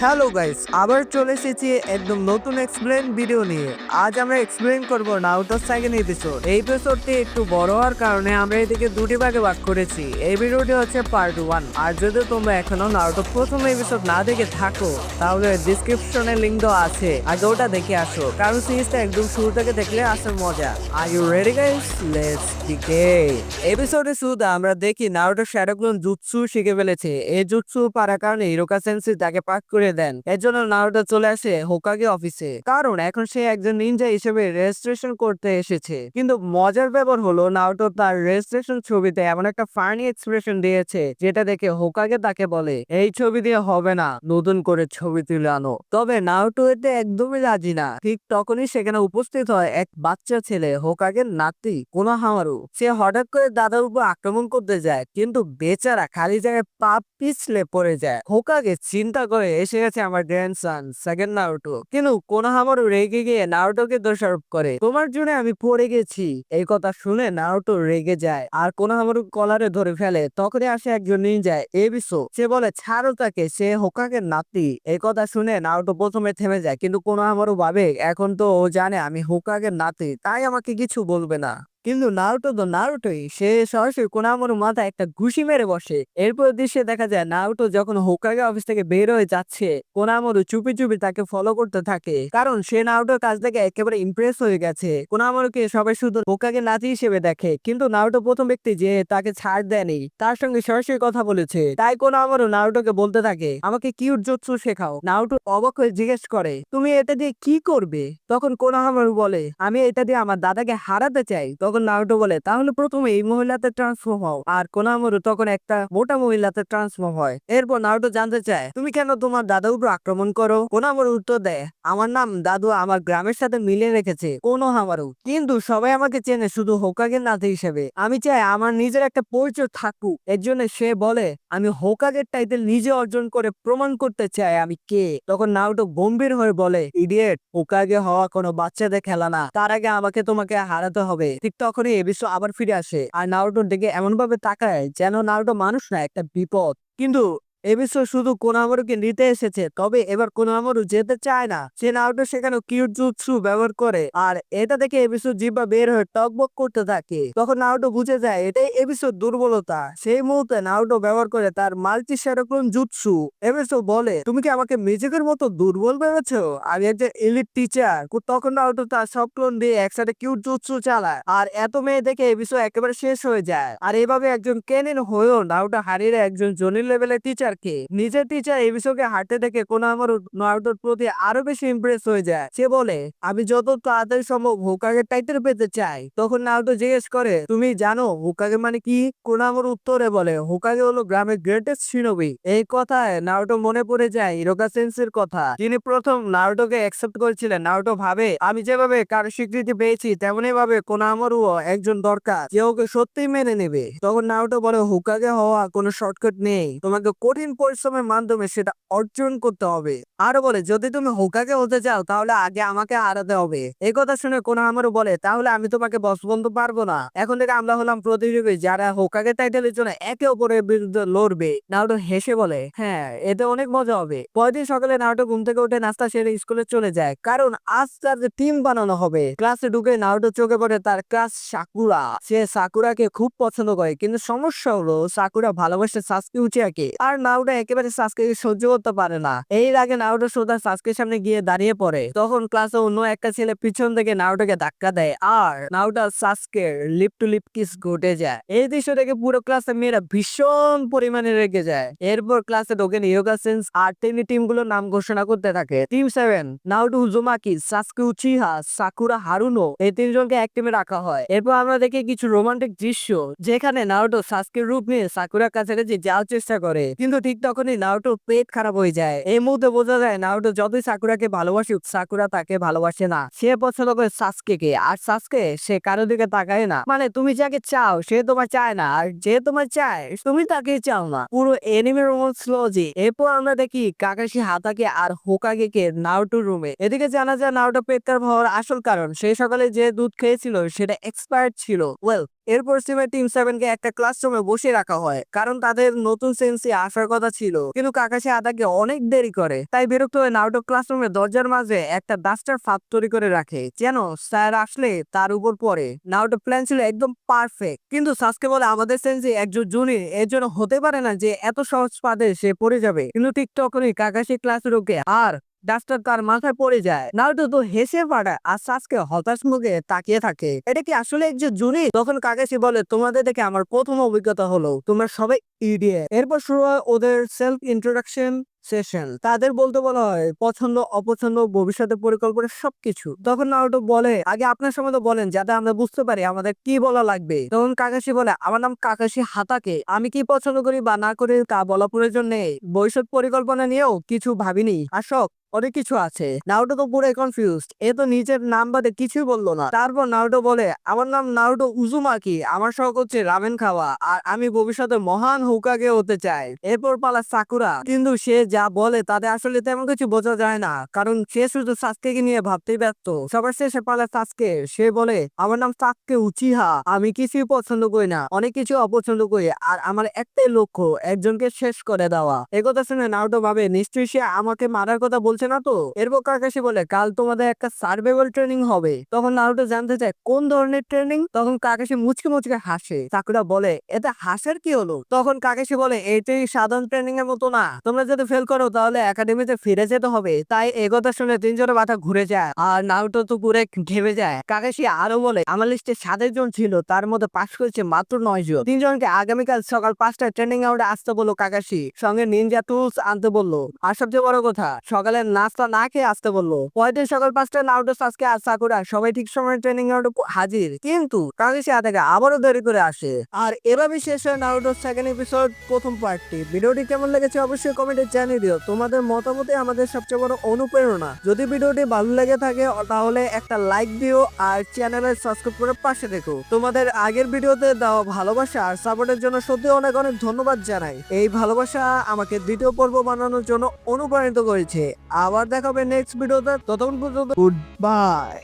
Hello guys, আবার চলে এসেছি একদম নতুন এক্সপ্লেন ভিডিও নিয়ে। আজ আমরা এক্সপ্লেন করব নারুটোর সেকেন্ড এপিসোড। এই এপিসোডটি একটু বড় হওয়ার কারণে আমরা এদিকে দুটি ভাগে ভাগ করেছি। এই ভিডিওটি হচ্ছে পার্ট 1। আর যদি তোমরা এখনো নারুটো প্রথম এপিসোড না দেখে থাকো তাহলে ডিসক্রিপশনে লিংক দেওয়া আছে, আগে ওটা দেখে আসো, কারণ সিরিজটা একদম শুরু থেকে দেখলে আসল মজা। Are you ready guys? Let's begin. এপিসোডে শুরুতে আমরা দেখি নারুটো শ্যাডো ক্লোন জুৎসু শিখে ফেলেছে। এই জুৎসু পারার কারণে হিরোকা সেন্সেই তাকে পাক করে দেন। এর জন্য নারুটো চলে আসে হোকাগে অফিসে, কারণ এখন সে একজন নিনজা হিসেবে রেজিস্ট্রেশন করতে এসেছে। কিন্তু মজার ব্যাপার হলো নারুটো তার রেজিস্ট্রেশন ছবিতে এমন একটা ফানি এক্সপ্রেশন দিয়েছে যেটা দেখে হোকাগে তাকে বলে, এই ছবি দিয়ে হবে না, নতুন করে ছবি তুলে আনো। তবে নারুটো এতে একদমই রাজি না। ঠিক তখনই সেখানে উপস্থিত হয় এক বাচ্চা ছেলে, হোকাগের নাতি কোনোহামারু। সে হঠাৎ করে দাদার উপর আক্রমণ করতে যায়, কিন্তু বেচারা খালি জায়গায় পা পিছলে পড়ে যায়। হোকাগে চিন্তা করে এসে গেছে আমার গ্র্যান্ডসন সেকেন্ড নারুটো। কিন্তু কোনোহামারু রেগে গিয়ে নারুটোকে দোষারোপ করে, তোমার জন্য আমি পড়ে গেছি। এই কথা শুনে নারুটো রেগে যায় আর কোনোহামারু কলারে ধরে ফেলে। তখনই আসে একজন নিনজা এবিসো। সে বলে ছাড়ো তাকে, সে হোকাগের নাতি। এই কথা শুনে নারুটো প্রথমে থেমে যায়, কিন্তু কোনোহামারু ভাবে এখন তো ও জানে আমি হোকাগের নাতি, তাই আমাকে কিছু বলবে না। কিন্তু নারুটো তো নারুটোই, সে সরাসরি কোনামারু মাথায় একটা ঘুষি মেরে বসে। এরপর দৃশ্যে দেখা যায় নারুটো যখন হোকাগে অফিস থেকে বের হয়ে যাচ্ছে, কোনামারু চুপি চুপি তাকে ফলো করতে থাকে, কারণ সে নারুটোর কাছ থেকে একেবারে ইমপ্রেস হয়ে গেছে। কোনামারুকে সবাই শুধু হোকাগে নাতি হিসেবে দেখে, কিন্তু নারুটো প্রথম ব্যক্তি যে তাকে ছাড় দেয়নি, তার সঙ্গে সরাসরি কথা বলেছে। তাই কোনামারু নারুটোকে বলতে থাকে, আমাকে কিউট জুৎসু শেখাও। নারুটো অবাক হয়ে জিজ্ঞেস করে, তুমি এটা দিয়ে কি করবে? তখন কোনোহামারু বলে, আমি এটা দিয়ে আমার দাদাকে হারাতে চাই। তখন নারুটো বলে, তাহলে প্রথমে এই মহিলাতে ট্রান্সফর্ম হও। আর কোনোহামারু তখন একটা মোটা মহিলাতে ট্রান্সফর্ম হয়। এরপর নারুটো জানতে চায়, তুমি কেন তোমার দাদার উপর আক্রমণ করো? কোনোহামারু উত্তর দেয়, আমার নাম দাদু আমার গ্রামের সাথে মিলিয়ে রেখেছে কোনোহামারু, কিন্তু সবাই আমাকে চেনে শুধু হোকাগের নাতি হিসেবে। আমি চাই আমার নিজের একটা পরিচয় থাকুক। এর জন্য সে বলে, আমি হোকাগের টাইটেল নিজে অর্জন করে প্রমাণ করতে চাই আমি কে। তখন নারুটো গম্ভীর হয়ে বলে, ইডিয়েট, হোকাগে হওয়া কোনো বাচ্চাদের খেলা না, তার আগে আমাকে তোমাকে হারাতে হবে। ঠিক তখনই এবিসো আবার ফিরে আসে আর নারুটোর দিকে এমন ভাবে তাকায় যেন নারুটো মানুষ না, একটা বিপদ। কিন্তু এবিসো শুধু কোনোহামারুকে নিতে এসেছে, তবে এবার কোনোহামারু যেতে চায় না। সে নারুটো সেখানে কিউট জুৎসু ব্যবহার করে, আর এটা দেখে এবিসো জিহ্বা বের হয়ে টকবক করতে থাকে। তখন নারুটো বুঝে যায় এটাই এবিসোর দুর্বলতা। সেই মুহূর্তে নারুটো ব্যবহার করে তার মাল্টি শ্যাডোক্লোন জুৎসু। এবিসো বলে, তুমি কি আমাকে মিউজিকের মতো দুর্বল ভেবেছো? আমি একজন এলিট টিচার। তখন নারুটো তার সব ক্লোন দিয়ে একসাথে কিউট জুৎসু চালায়, আর এত মেয়ে দেখে এবিসো একেবারে শেষ হয়ে যায়। আর এভাবে একজন কেনিন হয়েও নারুটো হারিয়ে একজন জনির লেভেলের টিচারকে। নিজের টিচার এবিসোকে হাঁটতে দেখে কোনোহামারু নারুটোর প্রতি আরো বেশি ইমপ্রেস হয়ে যায়। সে বলে, আমি যত তাড়াতাড়ি সম্ভব হোকাগের টাইটেল পেতে চাই। তখন নারুটো জিজ্ঞেস করে, তুমি জানো হোকাগে মানে কি? কোনোহামারু উত্তরে বলে, হোকাগে হলো গ্রামের গ্রেটেস্ট শিনোবি। এই কথায় নারুটো মনে পড়ে যায় হিরোকা সেন্সের কথা, যিনি প্রথম নারুটোকে অ্যাকসেপ্ট করেছিলেন। নারুটো ভাবে, আমি যেভাবে কারো স্বীকৃতি পেয়েছি তেমনি ভাবে কোনোহামারুও একজন দরকার যে ওকে সত্যিই মেনে নেবে। তখন নারুটো বলে, হোকাগে হওয়া কোনো শর্টকাট নেই, তোমাকে কঠিন পরিশ্রমের মাধ্যমে সেটা অর্জন করতে হবে। আরো বলে, যদি তুমি হোকাগে হতে চাও তাহলে আগে আমাকে হারাতে হবে। এই কথা শুনে কোনোহামারু বলে, তাহলে আমি তোমাকে বস বলতে পারবো না। এখন থেকে আমরা হলাম প্রতিযোগী যারা হোকাগে টাইটেলের জন্য একে অপরের বিরুদ্ধে লড়বে। নারুটো হেসে বলে, হ্যাঁ, এতে অনেক মজা হবে। পরদিন সকালে নারুটো ঘুম থেকে উঠে নাস্তা সেরে স্কুলে চলে যায়, কারণ আজ তার যে টিম বানানো হবে। ক্লাসে ঢুকে নারুটো চোখে পড়ে তার ক্লাস সাকুরা। সে সাকুরাকে খুব পছন্দ করে, কিন্তু সমস্যা হলো সাকুরা ভালোবাসে সাসকে উচিয়াকে, আর নারুটো একেবারে সাসকেকে সহ্য করতে পারে না। এই আগে নারুটো সোজা সাসকের সামনে গিয়ে দাঁড়িয়ে পড়ে। তখন ক্লাসে অন্য একটা ছেলে পিছন থেকে নারুটোকে ধাক্কা দেয়, আর নারুটো সাসকের লিপ টু লিপ কিস ঘটে যায়। এই দৃশ্য দেখে পুরো ক্লাসে মেয়েরা ভীষণ পরিমাণে রেগে যায়। এরপর ক্লাসে ঢোকেন হিরোকা সেন্স আর তিনি টিমগুলোর নাম ঘোষণা করতে থাকে। Team 7, Naruto Uzumaki, সাসকে Uchiha, sakura হারুনো, এই তিনজনকে এক টিমে রাখা হয়। এরপর আমরা দেখি কিছু রোমান্টিক দৃশ্য, যেখানে নারুটো সাসকের রূপ নিয়ে সাকুরার কাছাকাছি যাওয়ার চেষ্টা করে, কিন্তু ঠিক তখনই নারুটোর পেট খারাপ হয়ে যায়। এই মুহূর্তে বোঝা যায় নারুটো যতই সাকুরাকে ভালোবাসুক, সাকুরা তাকে ভালোবাসে না। সে পছন্দ করে সাসকেকে, আর সাসকে সে কারো দিকে তাকায় না। মানে তুমি যাকে চাও সে তোমার চায় না, আর যে তোমার চায় তুমি তাকে চাও না। পুরো এনিমে রোমান্স লজি। এরপর আমরা দেখি কাকাশি হাতাকে আর হোকাগেকে নারুটোর রুমে। এদিকে জানা যায় নারুটো পেট খারাপ হওয়ার আসল কারণ, সেই সকালে যে দুধ খেয়েছিল সেটা এক্সপায়ার্ড ছিল। ওয়েল, এরপর টিম 7 কে একটা ক্লাসরুমে বসে রাখা হয়, কারণ তাদের নতুন সেন্সি আসার কথা ছিল, কিন্তু কাকাশি আদাকে অনেক দেরি করে। তাই বিরক্ত হয়ে নারুটো ক্লাসরুমের দরজার মাঝে একটা ডাস্টার ফাঁক তৈরি করে রাখে, যেন স্যার আসলে তার উপর পড়ে। নারুটো প্ল্যান ছিল একদম পারফেক্ট, কিন্তু সাসকে বলে আমাদের সেন্সি একজন জুনিয়র, এর জন্য হতে পারে না যে এত সহজ পাদে সে পড়ে যাবে। কিন্তু ঠিক তখনই কাকাশি ক্লাসে ঢোকে আর ডাস্টার তার মাথায় পড়ে যায়। নারুটো তো হেসে পাড়ায় আর সাসকে হতাশ মুখে তাকিয়ে থাকে। এটা কি আসলে একজন জুনি? তখন কাকাশি বলে, তোমাদের দেখে আমার প্রথম অভিজ্ঞতা হলো তোমরা সবাই ইডিয়েট। এরপর শুরু হয় ওদের সেলফ ইন্ট্রোডাকশন সেশন। তাদের বলতে বলা হয় পছন্দ, অপছন্দ, ভবিষ্যতের পরিকল্পনা সবকিছু। তখন নারুটো বলে, আগে আপনার সম্বন্ধে বলেন যাতে আমরা বুঝতে পারি আমাদের কি বলা লাগবে। তখন কাকাশি বলে, আমার নাম কাকাশি হাতাকে। আমি কি পছন্দ করি বা না করি তা বলা প্রয়োজন নেই। ভবিষ্যৎ পরিকল্পনা নিয়েও কিছু ভাবিনি। আসক অনেক কিছু আছে। নারুটো তো পুরো কনফিউজড, এ তো নিজের নাম বাদে কিছুই বললো না। তারপর নারুটো বলে, আমার নাম নারুটো উজুমাকি, আমার শখ হচ্ছে রামেন খাওয়া, আর আমি ভবিষ্যতে মহান হোকাগে হতে চাই। এরপর পালা সাকুরা, কিন্তু সে যা বলে তাতে আসলে তেমন কিছু বোঝা যায় না, কারণ সে শুধু সাসকেকে নিয়ে ভাবতেই ব্যস্ত। সবার শেষে পালা সাসকে, সে বলে, আমার নাম সাসকে উচিহা, আমি কিছুই পছন্দ করি না, অনেক কিছু অপছন্দ করি, আর আমার একটাই লক্ষ্য একজনকে শেষ করে দেওয়া। একথা শুনে নারুটো ভাবে নিশ্চয়ই সে আমাকে মারার কথা বলছে না তো। এরপর কাকাশি বলে, কাল তোমাদের একটা সার্ভাইভাল ট্রেনিং হবে। তখন নারুটো জানতে চায় কোন ধরনের ট্রেনিং। তখন কাকাশি মুচকে মুচকে হাসে। সাকুরা বলে, এতে হাসার কি হলো? তখন কাকাশি বলে, এইটাই সাধারণ ট্রেনিং এর মতো না, তোমরা যদি ফেল করো তাহলে একাডেমিতে ফিরে যেতে হবে। তাই একথা শুনে তিনজনের মাথা ঘুরে যায় আর নারুটো তো পুরো ঘেমে যায়। কাকাশি আরো বলে, আমার লিস্টে 7 জন ছিল, তার মধ্যে পাস করেছে মাত্র 9 জন। তিনজনকে আগামীকাল সকাল 5টায় ট্রেনিং আউটে আসতে বললো কাকাশি, সঙ্গে নিনজা টুলস আনতে বললো, আর সবচেয়ে বড় কথা সকালের নাস্তা না খেয়ে আসতে বললো। পরের দিন সকাল 5টায় নারুটো, সাসকে আর সাকুরা সবাই ঠিক সময় ট্রেনিং আউটে হাজির, কিন্তু কাকাশি আদাকে আবারও দেরি করে আসে। আর এভাবে শেষ হয় নারুটোর সেকেন্ড এপিসোড প্রথম পার্টটি। ভিডিওটি কেমন লেগেছে অবশ্যই কমেন্টে জানিয়ে দিও। তোমাদের মতামতই আমাদের সবচেয়ে বড় অনুপ্রেরণা। যদি ভিডিওটি ভালো লেগে থাকে তাহলে একটা লাইক দিও আর চ্যানেলে সাবস্ক্রাইব করে পাশে দেখো। তোমাদের আগের ভিডিওতে দেওয়া ভালোবাসা আর সাপোর্টের জন্য সত্যি অনেক অনেক ধন্যবাদ জানাই। এই ভালোবাসা আমাকে দ্বিতীয় পর্ব বানানোর জন্য অনুপ্রাণিত করেছে। আবার দেখা হবে নেক্সট ভিডিওতে, ততক্ষণ পর্যন্ত গুড বাই।